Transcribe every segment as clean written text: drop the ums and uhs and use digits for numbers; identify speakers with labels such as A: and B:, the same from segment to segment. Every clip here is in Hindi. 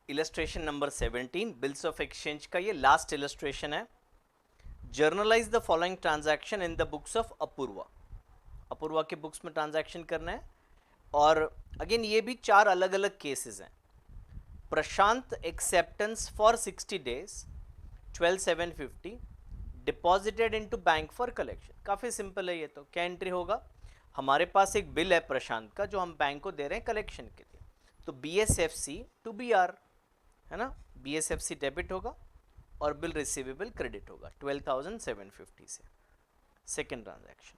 A: Illustration number 17 bills of exchange का ये लास्ट इलस्ट्रेशन है। Journalise the following transaction in the books of Apoorva. Apoorva के बुक्स में ट्रांजैक्शन करना है। और अगेन ये भी 4 अलग अलग केसेस हैं। Prashant acceptance for 60 days 12,750 deposited into bank for collection. काफ़ी सिंपल है ये तो। क्या एंट्री होगा? हमारे पास एक बिल है प्रशांत का जो हम बैंक को दे रहे हैं कलेक्शन के लिए। तो BSFC टू BR है ना, BSFC डेबिट होगा और बिल रिसीवेबल क्रेडिट होगा 12,750 से। Second transaction,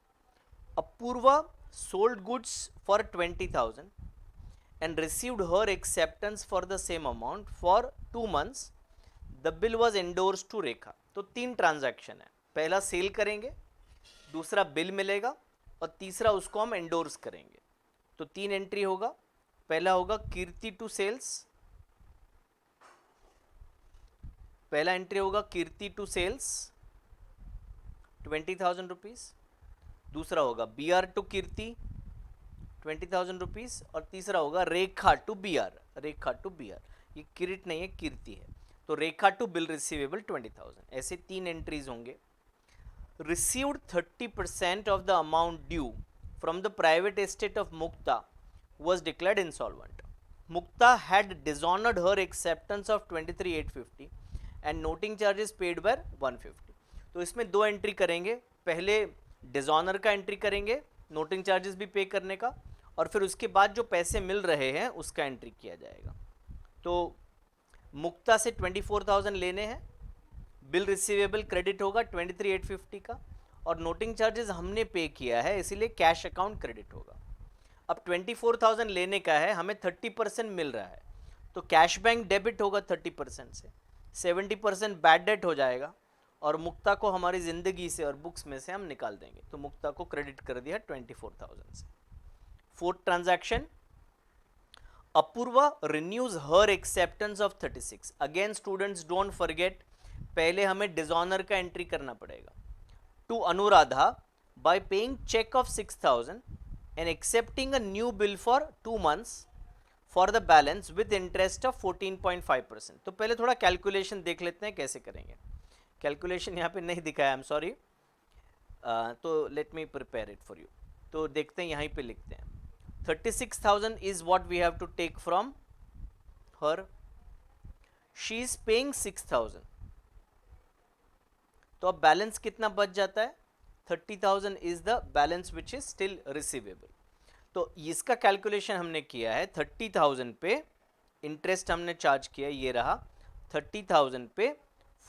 A: Apoorva sold goods for 20,000 and received her acceptance for the same amount for 2 months. The bill was endorsed to रेखा। तो 3 ट्रांजैक्शन है। पहला सेल करेंगे, दूसरा बिल मिलेगा और तीसरा उसको हम एंडोर्स करेंगे। तो 3 एंट्री होगा। पहला होगा कीर्ति टू सेल्स, पहला एंट्री होगा कीर्ति टू सेल्स 20,000 रुपीज। दूसरा होगा BR टू कीर्ति 20,000 रुपीज और तीसरा होगा Rekha to BR। Rekha to BR, ये किरिट नहीं है, कीर्ति है। तो रेखा टू बिल रिसीवेबल 20,000। ऐसे 3 एंट्रीज होंगे। Received 30% of the amount due from the private estate of Mukta was declared insolvent. Mukta had dishonored her acceptance of 23,850 and noting charges paid were 150. तो इसमें 2 एंट्री करेंगे। पहले डिसऑनर का एंट्री करेंगे, नोटिंग चार्जेस भी पे करने का, और फिर उसके बाद जो पैसे मिल रहे हैं उसका एंट्री किया जाएगा। तो मुक्ता से 24,000 लेने हैं, बिल रिसीवेबल क्रेडिट होगा 23,850 का, और नोटिंग चार्जेस हमने पे किया है इसीलिए कैश अकाउंट क्रेडिट होगा। अब 24,000 लेने का है, हमें 30% मिल रहा है, तो कैश बैंक डेबिट होगा 30% से, 70% बैड डेट हो जाएगा और मुक्ता को हमारी ज़िंदगी से और बुक्स में से हम निकाल देंगे। तो मुक्ता को क्रेडिट कर दिया 24,000 से। Fourth transaction, Apoorva renews her acceptance of 36। Again students don't forget, पहले हमें डिसऑनर का एंट्री करना पड़ेगा। To Anuradha by paying cheque of 6,000 and accepting a new bill for 2 months for the balance with interest of 14.5%। तो पहले थोड़ा कैलकुलेशन देख लेते हैं कैसे करेंगे। कैलकुलेशन यहाँ पे नहीं दिखाया, आई एम सॉरी, तो let me prepare it for you. तो देखते हैं, यहीं पे लिखते हैं 36,000 is what we have to take from her. She is paying 6,000, तो अब बैलेंस कितना बच जाता है? 30,000 is the balance which is still receivable. तो इसका कैलकुलेशन हमने किया है। 30,000 पे इंटरेस्ट हमने चार्ज किया, ये रहा 30,000 पे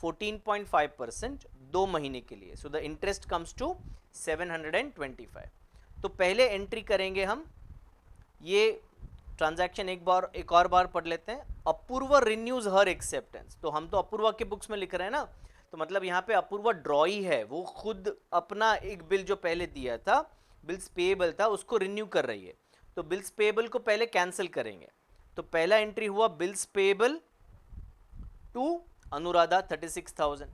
A: 14.5% 2 महीने के लिए। So the interest comes to 725। तो पहले एंट्री करेंगे हम, ये ट्रांजैक्शन एक और बार पढ़ लेते हैं। अपूर्वा रिन्यूज हर एक्सेप्टेंस, तो हम तो अपूर्वा के बुक्स में लिख रहे हैं ना, तो मतलब यहाँ पे अपूर्वा ड्रॉई है, वो खुद अपना एक बिल जो पहले दिया था, बिल्स पेएबल था, उसको रिन्यू कर रही है। तो बिल्स पेएबल को पहले कैंसिल करेंगे। तो पहला एंट्री हुआ बिल्स पेएबल टू अनुराधा 36,000,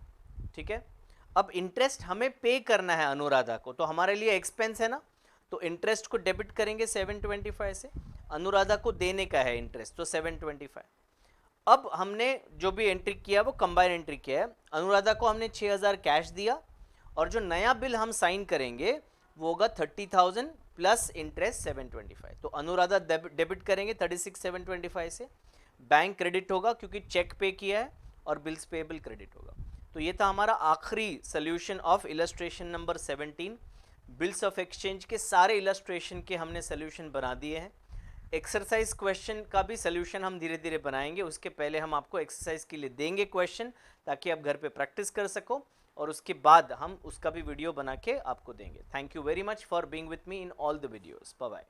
A: ठीक है। अब इंटरेस्ट हमें पे करना है अनुराधा को, तो हमारे लिए एक्सपेंस है ना, तो इंटरेस्ट को डेबिट करेंगे 725 से। अनुराधा को देने का है इंटरेस्ट, तो 725। अब हमने जो भी एंट्री किया वो कंबाइन एंट्री किया है। अनुराधा को हमने 6,000 कैश दिया, और जो नया बिल हम साइन करेंगे वो होगा 30,000 प्लस इंटरेस्ट 725। तो अनुराधा डेबिट करेंगे 36,725 से, बैंक क्रेडिट होगा क्योंकि चेक पे किया है, और बिल्स पेएबल क्रेडिट होगा। तो ये था हमारा आखिरी solution of illustration number 17। Bills of exchange के सारे इलस्ट्रेशन के हमने सोल्यूशन बना दिए हैं। एक्सरसाइज क्वेश्चन का भी सोल्यूशन हम धीरे धीरे बनाएंगे, उसके पहले हम आपको एक्सरसाइज के लिए देंगे क्वेश्चन, ताकि आप घर पे प्रैक्टिस कर सको, और उसके बाद हम उसका भी वीडियो बना के आपको देंगे। Thank you very much for being with me in all the videos. Bye bye.